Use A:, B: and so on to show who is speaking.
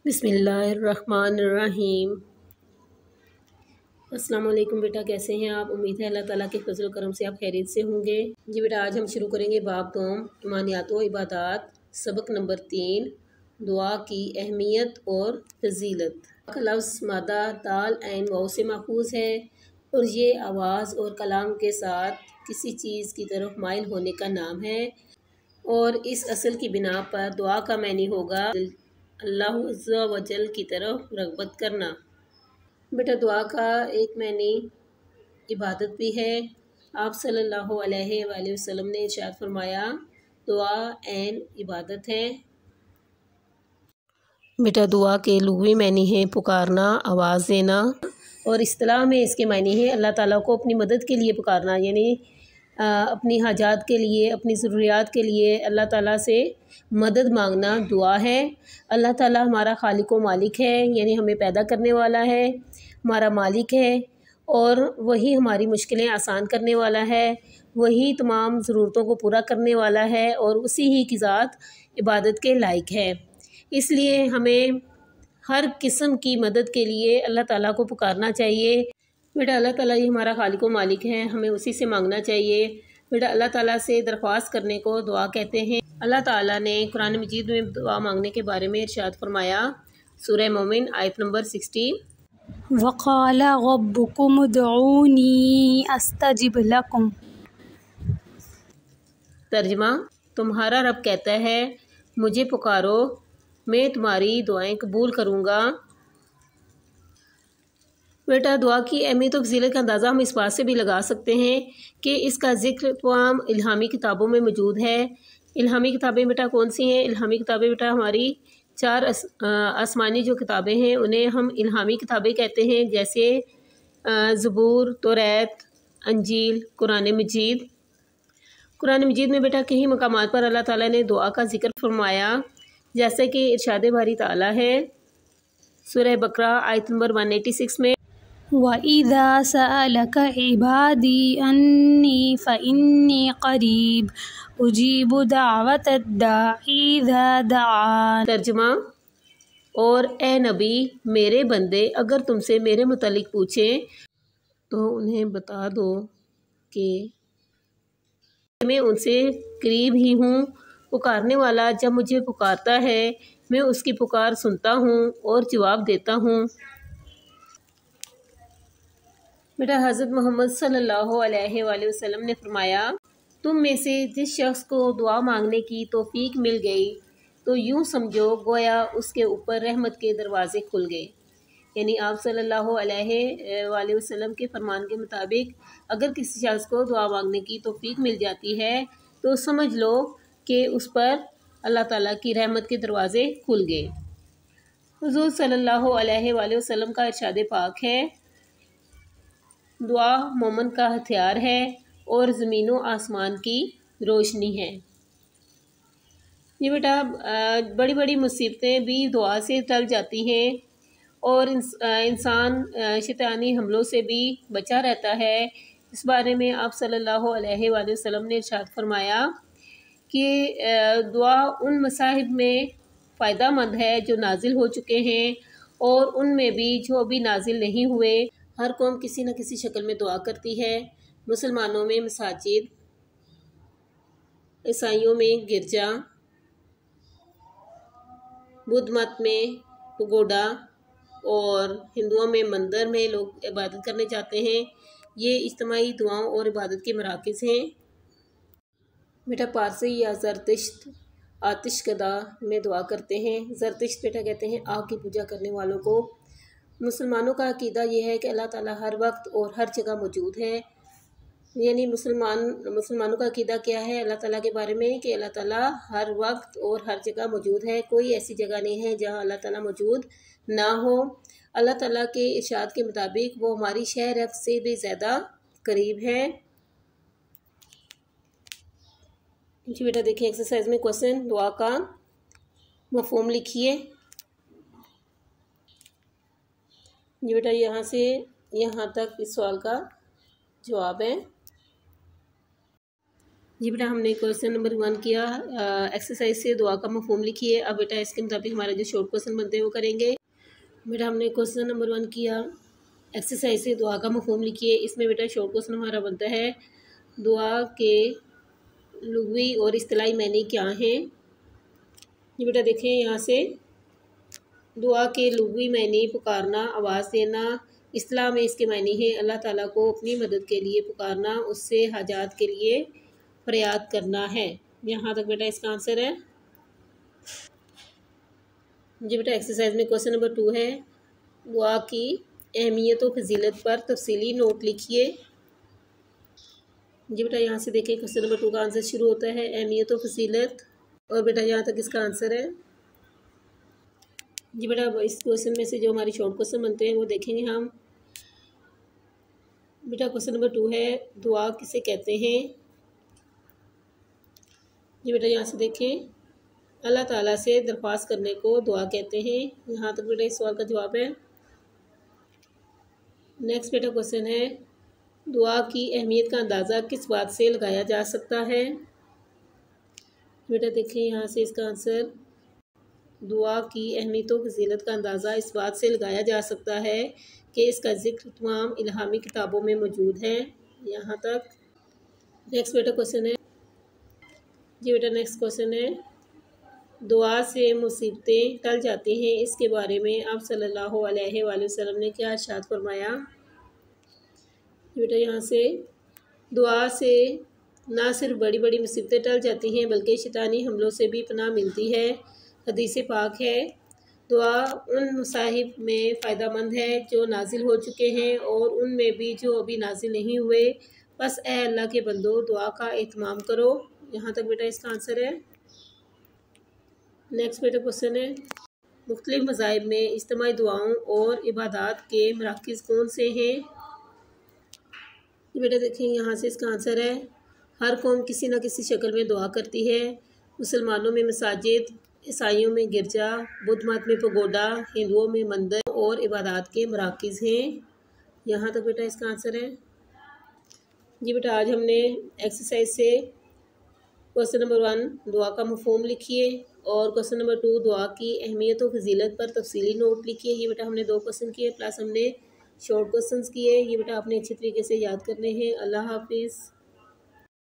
A: बिस्मिल्लाहिर्रहमानिर्रहीम। अस्सलाम वालेकुम बेटा, कैसे हैं आप? उम्मीद है अल्लाह ताला के फजल करम से आप खैरियत से होंगे। जी बेटा, आज हम शुरू करेंगे बाब दोम ईमानियात व इबादात, सबक नंबर 3, दुआ की अहमियत और फजीलत। का लफ्ज़ मादा दाल ऐन वाव से माखूज़ है और ये आवाज़ और कलाम के साथ किसी चीज़ की तरफ माइल होने का नाम है और इस असल की बिना पर दुआ का मैनी होगा अल्लाह अज़्ज़ा व जल की तरफ रग़बत करना। बेटा, दुआ का एक मैनी इबादत भी है। आप सल्लल्लाहु अलैहि वसल्लम ने इरशाद फरमाया, दुआ ऐन इबादत है। बेटा, दुआ के लुग़वी मैनी है पुकारना, आवाज़ देना, और इस्तिलाह में इसके मायने हैं अल्लाह ताला को अपनी मदद के लिए पुकारना, यानी अपनी हाजात के लिए, अपनी ज़रूरियात के लिए अल्लाह ताला से मदद मांगना दुआ है। अल्लाह ताला हमारा खालिक व मालिक है, यानी हमें पैदा करने वाला है, हमारा मालिक है और वही हमारी मुश्किलें आसान करने वाला है, वही तमाम ज़रूरतों को पूरा करने वाला है और उसी ही की ज़ात इबादत के लायक है। इसलिए हमें हर किस्म की मदद के लिए अल्लाह ताला को पुकारना चाहिए। बेटा, अल्लाह ताला ही हमारा खालिक व मालिक है, हमें उसी से मांगना चाहिए। बेटा, अल्लाह ताला से दरख्वास्त करने को दुआ कहते हैं। अल्लाह ताला ने कुरान मजीद में दुआ मांगने के बारे में इरशाद फरमाया, सूरह मोमिन आयत नंबर 60,
B: वक़ाल रब्बुकुम उदऊनी अस्तजिब लकुम।
A: तर्जमा, तुम्हारा रब कहता है, मुझे पुकारो, मैं तुम्हारी दुआएं कबूल करूँगा। बेटा, दुआ की अहमियत और फजीलत का अंदाज़ा हम इस बात से भी लगा सकते हैं कि इसका ज़िक्र तमाम इल्हामी किताबों में मौजूद है। इल्हामी किताबें बेटा कौन सी हैं? इल्हामी किताबें बेटा हमारी 4 आसमानी जो किताबें हैं उन्हें हम इल्हामी किताबें कहते हैं, जैसे ज़बूर, तौरात, अंजील, कुरान मजीद। कुरान मजीद में बेटा कई मकामात पर अल्लाह ताला ने दुआ का ज़िक्र फरमाया, जैसे कि इरशाद बारी ताला है सूरह बकरा आयत नंबर 186 में,
B: वइज़ा सअलक इबादी अन्नी फ़इन्नी क़रीब उजीबु दावतद दाई इज़ा दआन।
A: तर्जुमा, और ए नबी, मेरे बंदे अगर तुमसे मेरे मुतालिक पूछें तो उन्हें बता दो कि मैं उनसे करीब ही हूँ। पुकारने वाला जब मुझे पुकारता है मैं उसकी पुकार सुनता हूँ और जवाब देता हूँ। बेटा, हज़रत मोहम्मद सल्लल्लाहु अलैहि वसल्लम ने फरमाया, तुम में से जिस शख्स को दुआ मांगने की तौफीक मिल गई तो यूँ समझो गोया उसके ऊपर रहमत के दरवाज़े खुल गए। यानी आप सल्लल्लाहु अलैहि वसल्लम के फरमान के मुताबिक अगर किसी शख्स को दुआ मांगने की तौफीक मिल जाती है तो समझ लो कि उस पर अल्लाह ताला की रहमत के दरवाज़े खुल गए। हुज़ूर सल्लल्लाहु अलैहि वसल्लम का इरशाद पाक है, दुआ मोमिन का हथियार है और ज़मीन व आसमान की रोशनी है। ये बेटा बड़ी बड़ी मुसीबतें भी दुआ से टल जाती हैं और इंसान शैतानी हमलों से भी बचा रहता है। इस बारे में आप सल्लल्लाहु अलैहि वसल्लम ने इरशाद फरमाया कि दुआ उन मसाहिब में फ़ायदा मंद है जो नाजिल हो चुके हैं और उनमें भी जो अभी नाजिल नहीं हुए। हर कौम किसी न किसी शक्ल में दुआ करती है। मुसलमानों में मसाजिद, ईसाइयों में गिरजा, बुद्ध मत में पगोडा और हिंदुओं में मंदिर में लोग इबादत करने जाते हैं। ये इज्तिमाई दुआओं और इबादत के मराकिज़ हैं। बेटा, पारसी या ज़रतुश्त आतिशकदा में दुआ करते हैं। ज़रतुश्त बेटा कहते हैं आग की पूजा करने वालों को। मुसलमानों का अकीदा यह है कि अल्लाह ताला हर वक्त और हर जगह मौजूद है। यानी मुसलमानों का अकीदा क्या है अल्लाह ताला के बारे में कि अल्लाह ताला हर वक्त और हर जगह मौजूद है। कोई ऐसी जगह नहीं है जहाँ अल्लाह ताला मौजूद ना हो। अल्लाह ताला के इरशाद के मुताबिक वो हमारी शह रफ़ से भी ज़्यादा करीब है। जी बेटा, देखिए एक्सरसाइज में क्वेश्चन, दुआ का मफ़हूम लिखिए। जी बेटा, यहाँ से यहाँ तक इस सवाल का जवाब है। जी बेटा हमने क्वेश्चन नंबर 1 किया। एक्सरसाइज से दुआ का मफहूम लिखिए। अब बेटा इसके मुताबिक हमारे जो शॉर्ट क्वेश्चन बनते हैं वो करेंगे। बेटा हमने क्वेश्चन नंबर 1 किया। एक्सरसाइज से दुआ का मफहूम लिखिए। इसमें बेटा शॉर्ट क्वेश्चन हमारा बनता है दुआ के लुग़वी और इस्तिलाही मानी क्या हैं। ये बेटा देखें यहाँ से दुआ के लुग़वी मानी पुकारना, आवाज़ देना। इस्लाम में इसके मानी है अल्लाह ताला को अपनी मदद के लिए पुकारना, उससे हाजात के लिए फरियाद करना है। यहाँ तक बेटा इसका आंसर है। जी बेटा एक्सरसाइज में क्वेश्चन नंबर 2 है दुआ की अहमियत व फजीलत पर तफसीली नोट लिखिए। जी बेटा यहाँ से देखें क्वेश्चन नंबर 2 का आंसर शुरू होता है अहमियत व फजीलत, और बेटा यहाँ तक इसका आंसर है। जी बेटा इस क्वेश्चन में से जो हमारी शॉर्ट क्वेश्चन बनते हैं वो देखेंगे हम। बेटा क्वेश्चन नंबर 2 है दुआ किसे कहते हैं। जी बेटा यहाँ से देखें अल्लाह ताला से दरख्वास्त करने को दुआ कहते हैं। यहाँ तक बेटा इस सवाल का जवाब है। नेक्स्ट बेटा क्वेश्चन है दुआ की अहमियत का अंदाज़ा किस बात से लगाया जा सकता है। बेटा देखें यहाँ से इसका आंसर दुआ की अहमियत व फजीलत का अंदाज़ा इस बात से लगाया जा सकता है कि इसका ज़िक्र तमाम इल्हामी किताबों में मौजूद है। यहाँ तक। नेक्स्ट बेटा क्वेश्चन है। जी बेटा नेक्स्ट क्वेश्चन है दुआ से मुसीबतें टल जाती हैं, इसके बारे में आप सल्लल्लाहु अलैहि वसल्लम ने क्या इरशाद फरमाया। बेटा यहाँ से दुआ से ना सिर्फ बड़ी बड़ी मुसीबतें टल जाती हैं बल्कि शैतानी हमलों से भी पनाह मिलती है। हदीस पाक है दुआ उन मसाहिब में फ़ायदामंद है जो नाजिल हो चुके हैं और उनमें भी जो अभी नाजिल नहीं हुए। बस ए अल्लाह के बंदो दुआ का एहतमाम करो। यहाँ तक बेटा इसका आंसर है। नेक्स्ट बेटा क्वेश्चन है मुख्तलिफ मज़ाहिब में इज्तिमाई दुआओं और इबादत के मराकिज़ कौन से हैं। बेटा देखें यहाँ से इसका आंसर है हर कौम किसी न किसी शक्ल में दुआ करती है। मुसलमानों में मसाजिद, ईसाइयों में गिरजा, बुद्ध मत में पगोडा, हिंदुओं में मंदिर और इबादत के मराकिज़ हैं। यहाँ तक बेटा इसका आंसर है। जी बेटा आज हमने एक्सरसाइज से क्वेश्चन नंबर 1 दुआ का मफहूम लिखिए और क्वेश्चन नंबर 2 दुआ की अहमियत व फजीलत पर तफसीली नोट लिखिए। ये बेटा हमने 2 क्वेश्चन किए प्लस हमने शॉर्ट क्वेश्चंस किए। ये बेटा आपने अच्छे तरीके से याद करने हैं। अल्लाह हाफिज़।